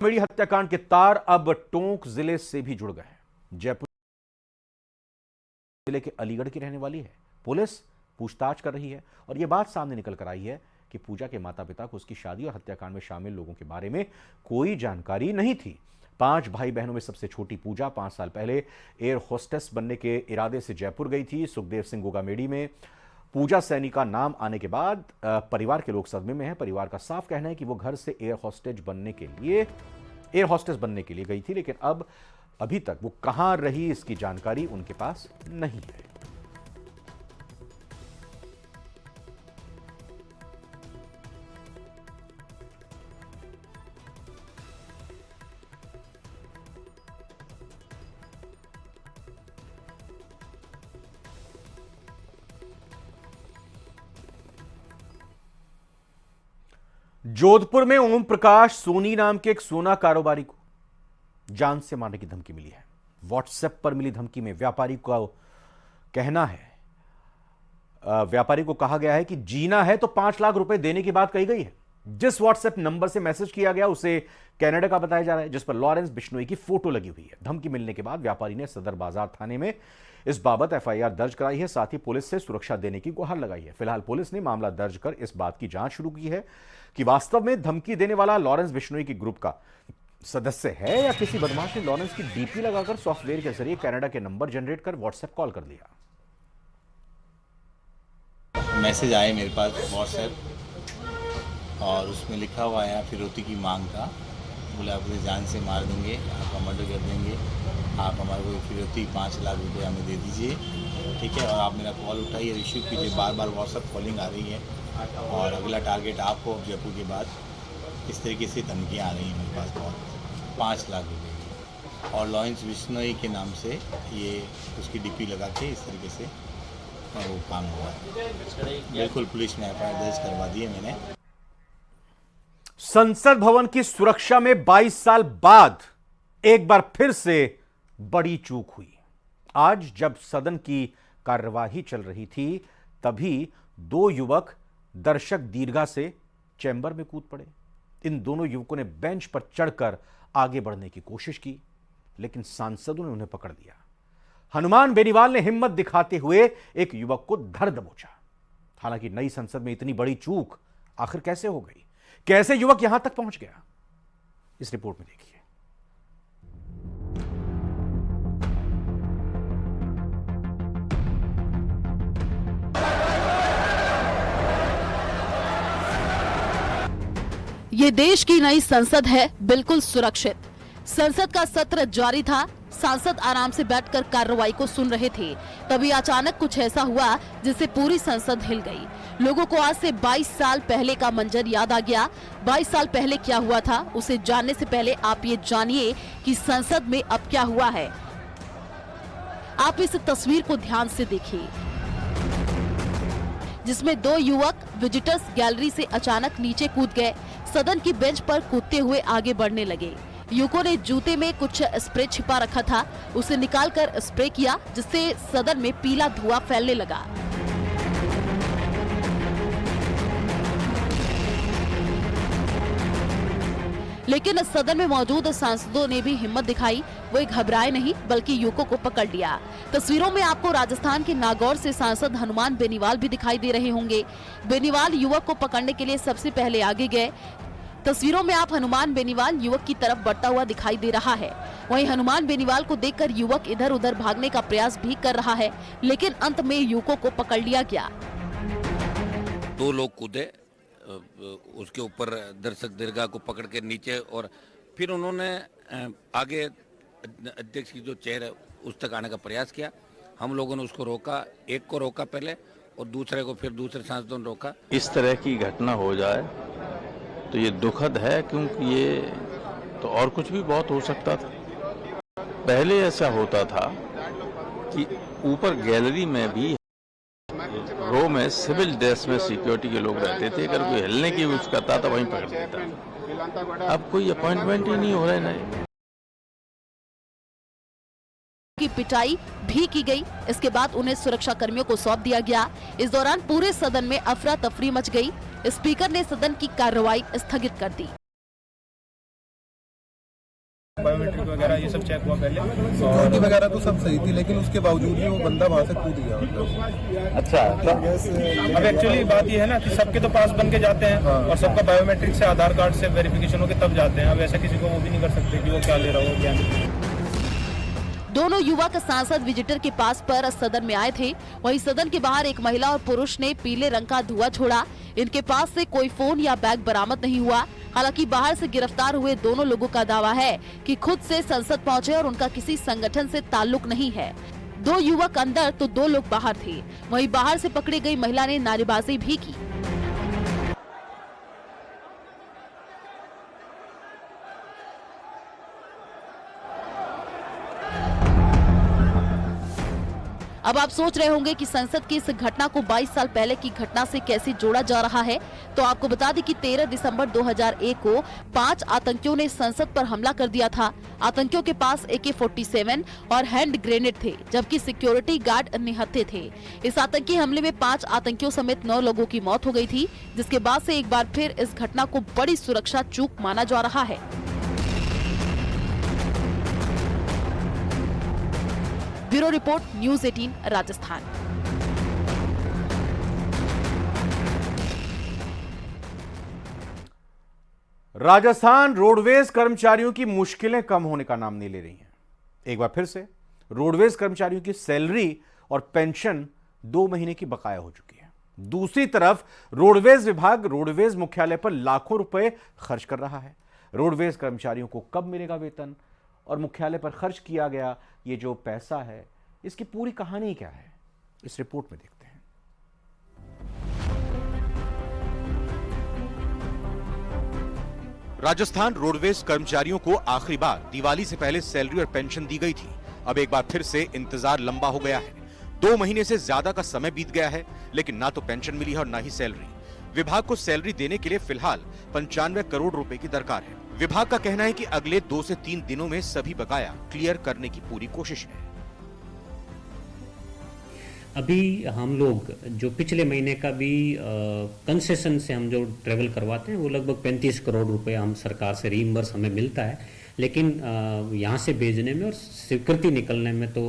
मेरी हत्याकांड के तार अब टोंक जिले से भी जुड़ गए हैं। जयपुर जिले के अलीगढ़ की रहने वाली है। पुलिस पूछताछ कर रही है और यह बात सामने निकल कर आई है कि पूजा के माता पिता को उसकी शादी और हत्याकांड में शामिल लोगों के बारे में कोई जानकारी नहीं थी। 5 भाई बहनों में सबसे छोटी पूजा 5 साल पहले एयर होस्टेस बनने के इरादे से जयपुर गई थी। सुखदेव सिंह गोगामेडी में पूजा सैनी का नाम आने के बाद परिवार के लोग सदमे में हैं। परिवार का साफ कहना है कि वो घर से एयर होस्टेस बनने के लिए गई थी, लेकिन अभी तक वो कहां रही इसकी जानकारी उनके पास नहीं है। जोधपुर में ओम प्रकाश सोनी नाम के एक सोना कारोबारी को जान से मारने की धमकी मिली है। व्हाट्सएप पर मिली धमकी में व्यापारी को कहा गया है कि जीना है तो 5 लाख रुपए देने की बात कही गई है। जिस व्हाट्सएप नंबर से मैसेज किया गया उसे कनाडा का बताया जा रहा है, जिस पर लॉरेंस बिश्नोई की फोटो लगी हुई है। धमकी मिलने के बाद व्यापारी ने सदर बाजार थाने में इस बाबत एफआईआर दर्ज कराई है। साथ ही पुलिस से सुरक्षा देने की गुहार लगाई है। फिलहाल पुलिस ने मामला दर्ज कर इस बात की जांच शुरू की है कि वास्तव में धमकी देने वाला लॉरेंस बिश्नोई की ग्रुप का सदस्य है या किसी बदमाश ने लॉरेंस की डीपी लगाकर सॉफ्टवेयर के जरिए कनाडा के नंबर जनरेट कर व्हाट्सएप कॉल कर लिया। मैसेज आए मेरे पास व्हाट्सएप और उसमें लिखा हुआ है फिरौती की मांग का। बोले आप मुझे जान से मार देंगे, आपका मर्डर कर देंगे, आप हमारे को फिरौती 5 लाख रुपये हमें दे दीजिए, ठीक है। और आप मेरा कॉल उठाइए, रिसीव कीजिए। बार बार व्हाट्सएप कॉलिंग आ रही है और अगला टारगेट आपको जयपुर के बाद इस तरीके से धमकियाँ आ रही हैं मेरे पास बहुत 5 लाख रुपये की। और लॉरेंस बिश्नोई के नाम से ये उसकी डीपी लगा के इस तरीके से वो काम हुआ है। बिल्कुल पुलिस ने एफआईआर दर्ज करवा दी है मैंने। संसद भवन की सुरक्षा में 22 साल बाद एक बार फिर से बड़ी चूक हुई। आज जब सदन की कार्यवाही चल रही थी तभी 2 युवक दर्शक दीर्घा से चैंबर में कूद पड़े। इन दोनों युवकों ने बेंच पर चढ़कर आगे बढ़ने की कोशिश की, लेकिन सांसदों ने उन्हें पकड़ लिया। हनुमान बेनीवाल ने हिम्मत दिखाते हुए एक युवक को धर दबोचा। हालांकि नई संसद में इतनी बड़ी चूक आखिर कैसे हो गई, कैसे युवक यहां तक पहुंच गया, इस रिपोर्ट में देखिए। ये देश की नई संसद है, बिल्कुल सुरक्षित। संसद का सत्र जारी था, सांसद आराम से बैठकर कार्रवाई को सुन रहे थे। तभी अचानक कुछ ऐसा हुआ जिससे पूरी संसद हिल गई। लोगों को आज से 22 साल पहले का मंजर याद आ गया। 22 साल पहले क्या हुआ था उसे जानने से पहले आप ये जानिए कि संसद में अब क्या हुआ है। आप इस तस्वीर को ध्यान से देखिए, जिसमें 2 युवक विजिटर्स गैलरी से अचानक नीचे कूद गए। सदन की बेंच पर कूदते हुए आगे बढ़ने लगे। युवकों ने जूते में कुछ स्प्रे छिपा रखा था, उसे निकालकर स्प्रे किया, जिससे सदन में पीला धुआं फैलने लगा। लेकिन सदन में मौजूद सांसदों ने भी हिम्मत दिखाई। वो घबराए नहीं बल्कि युवकों को पकड़ लिया। तस्वीरों में आपको राजस्थान के नागौर से सांसद हनुमान बेनीवाल भी दिखाई दे रहे होंगे। बेनीवाल युवक को पकड़ने के लिए सबसे पहले आगे गए। तस्वीरों में आप हनुमान बेनीवाल युवक की तरफ बढ़ता हुआ दिखाई दे रहा है। वहीं हनुमान बेनीवाल को देखकर युवक इधर उधर भागने का प्रयास भी कर रहा है, लेकिन अंत में युवकों को पकड़ लिया गया। 2 लोग कूदे उसके ऊपर दर्शक दीर्घा को पकड़ के नीचे, और फिर उन्होंने आगे अध्यक्ष की जो चेयर है उस तक आने का प्रयास किया। हम लोगों ने उसको रोका, एक को रोका पहले और दूसरे को फिर दूसरे सांसदों ने रोका। इस तरह की घटना हो जाए तो ये दुखद है, क्योंकि ये तो और कुछ भी बहुत हो सकता था। पहले ऐसा होता था कि ऊपर गैलरी में भी रो में सिविल ड्रेस में सिक्योरिटी के लोग रहते थे। अगर कोई हिलने की कोशिश करता था वहीं पकड़ लेता। अब कोई अपॉइंटमेंट ही नहीं हो रहा है नए की पिटाई भी की गई। इसके बाद उन्हें सुरक्षा कर्मियों को सौंप दिया गया। इस दौरान पूरे सदन में अफरा तफरी मच गई। स्पीकर ने सदन की कार्रवाई स्थगित कर दी। बायोमेट्रिक वगैरह ये सब चेक हुआ पहले। सिक्योरिटी वगैरह तो सब सही थी, लेकिन उसके बावजूद भी वो बंदा वहाँ से कूद गया। अच्छा, अब एक्चुअली बात ये है ना कि सबके तो पास बन के जाते हैं और सबका बायोमेट्रिक से, आधार कार्ड से वेरिफिकेशन होकर तब जाते हैं। अब ऐसा किसी को वो भी नहीं कर सकते कि वो क्या ले रहा हो क्या नहीं। दोनों युवक सांसद विजिटर के पास पर सदन में आए थे। वहीं सदन के बाहर एक महिला और पुरुष ने पीले रंग का धुआं छोड़ा। इनके पास से कोई फोन या बैग बरामद नहीं हुआ। हालांकि बाहर से गिरफ्तार हुए दोनों लोगों का दावा है कि खुद से संसद पहुंचे और उनका किसी संगठन से ताल्लुक नहीं है। 2 युवक अंदर तो 2 लोग बाहर थे। वहीं बाहर से पकड़ी गई महिला ने नारेबाजी भी की। अब आप सोच रहे होंगे कि संसद की इस घटना को 22 साल पहले की घटना से कैसे जोड़ा जा रहा है। तो आपको बता दें कि 13 दिसंबर 2001 को 5 आतंकियों ने संसद पर हमला कर दिया था। आतंकियों के पास AK-47 और हैंड ग्रेनेड थे, जबकि सिक्योरिटी गार्ड निहत्थे थे। इस आतंकी हमले में 5 आतंकियों समेत 9 लोगों की मौत हो गई थी, जिसके बाद से एक बार फिर इस घटना को बड़ी सुरक्षा चूक माना जा रहा है। Bureau report, news 18 Rajasthan. Rajasthan roadways कर्मचारियों की मुश्किलें कम होने का नाम नहीं ले रही हैं। एक बार फिर से रोडवेज कर्मचारियों की सैलरी और पेंशन 2 महीने की बकाया हो चुकी है। दूसरी तरफ रोडवेज विभाग रोडवेज मुख्यालय पर लाखों रुपए खर्च कर रहा है। रोडवेज कर्मचारियों को कब मिलेगा वेतन और मुख्यालय पर खर्च किया गया ये जो पैसा है, इसकी पूरी कहानी क्या है, इस रिपोर्ट में देखते हैं। राजस्थान रोडवेज कर्मचारियों को आखिरी बार दिवाली से पहले सैलरी और पेंशन दी गई थी। अब एक बार फिर से इंतजार लंबा हो गया है। 2 महीने से ज्यादा का समय बीत गया है, लेकिन ना तो पेंशन मिली है और ना ही सैलरी। विभाग को सैलरी देने के लिए फिलहाल 95 करोड़ रुपए की दरकार है। विभाग का कहना है कि अगले 2 से 3 दिनों में सभी बकाया क्लियर करने की पूरी कोशिश है। अभी हम लोग जो पिछले महीने का भी कंसेशन से हम जो ट्रेवल करवाते हैं वो लगभग 35 करोड़ रुपए हम सरकार से रीइंबर्स हमें मिलता है, लेकिन यहाँ से भेजने में और स्वीकृति निकलने में तो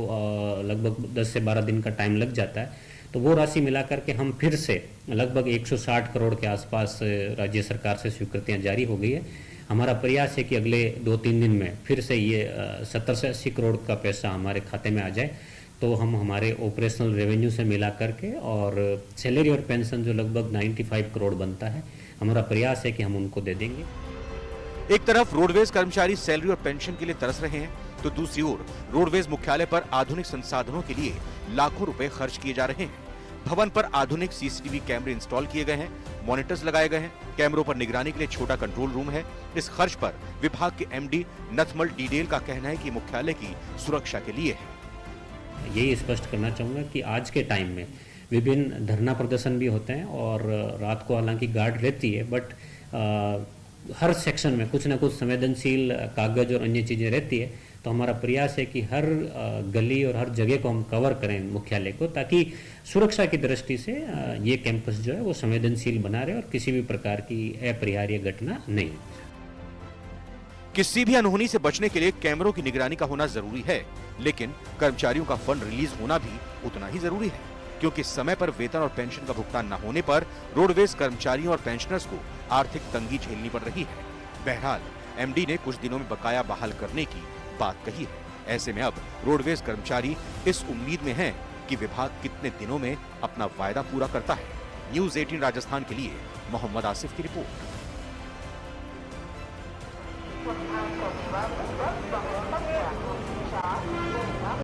लगभग 10 से 12 दिन का टाइम लग जाता है। तो वो राशि मिलाकर के हम फिर से लगभग 160 करोड़ के आसपास राज्य सरकार से स्वीकृतियाँ जारी हो गई है। हमारा प्रयास है कि अगले 2-3 दिन में फिर से ये 70 से 80 करोड़ का पैसा हमारे खाते में आ जाए, तो हम हमारे ऑपरेशनल रेवेन्यू से मिला करके और सैलरी और पेंशन जो लगभग 95 करोड़ बनता है, हमारा प्रयास है कि हम उनको दे देंगे। एक तरफ रोडवेज कर्मचारी सैलरी और पेंशन के लिए तरस रहे हैं, तो दूसरी ओर रोडवेज मुख्यालय पर आधुनिक संसाधनों के लिए लाखों रुपए खर्च किए जा रहे हैं। भवन पर आधुनिक CCTV कैमरे इंस्टॉल किए गए हैं, मॉनिटर्स लगाए गए हैं, कैमरों पर निगरानी के लिए छोटा कंट्रोल रूम है। इस खर्च पर विभाग के MD नथमल डीडेल का कहना है कि मुख्यालय की सुरक्षा के लिए है। यही स्पष्ट करना चाहूँगा कि आज के टाइम में विभिन्न धरना प्रदर्शन भी होते हैं और रात को हालांकि गार्ड रहती है, बट हर सेक्शन में कुछ ना कुछ संवेदनशील कागज और अन्य चीज़ें रहती है। तो हमारा प्रयास है कि हर गली और हर जगह को हम कवर करें मुख्यालय को, ताकि सुरक्षा की दृष्टि से ये कैंपस जो है वो संवेदनशील बना रहे और किसी भी प्रकार की अपरिहार्य घटना नहीं। किसी भी अनहोनी से बचने के लिए कैमरों की निगरानी का होना जरूरी है, लेकिन कर्मचारियों का फंड रिलीज होना भी उतना ही जरूरी है, क्योंकि समय पर वेतन और पेंशन का भुगतान न होने पर रोडवेज कर्मचारियों और पेंशनर्स को आर्थिक तंगी झेलनी पड़ रही है। बहरहाल MD ने कुछ दिनों में बकाया बहाल करने की बात कही है। ऐसे में अब रोडवेज कर्मचारी इस उम्मीद में हैं कि विभाग कितने दिनों में अपना वायदा पूरा करता है। न्यूज़ 18 राजस्थान के लिए मोहम्मद आसिफ की रिपोर्ट।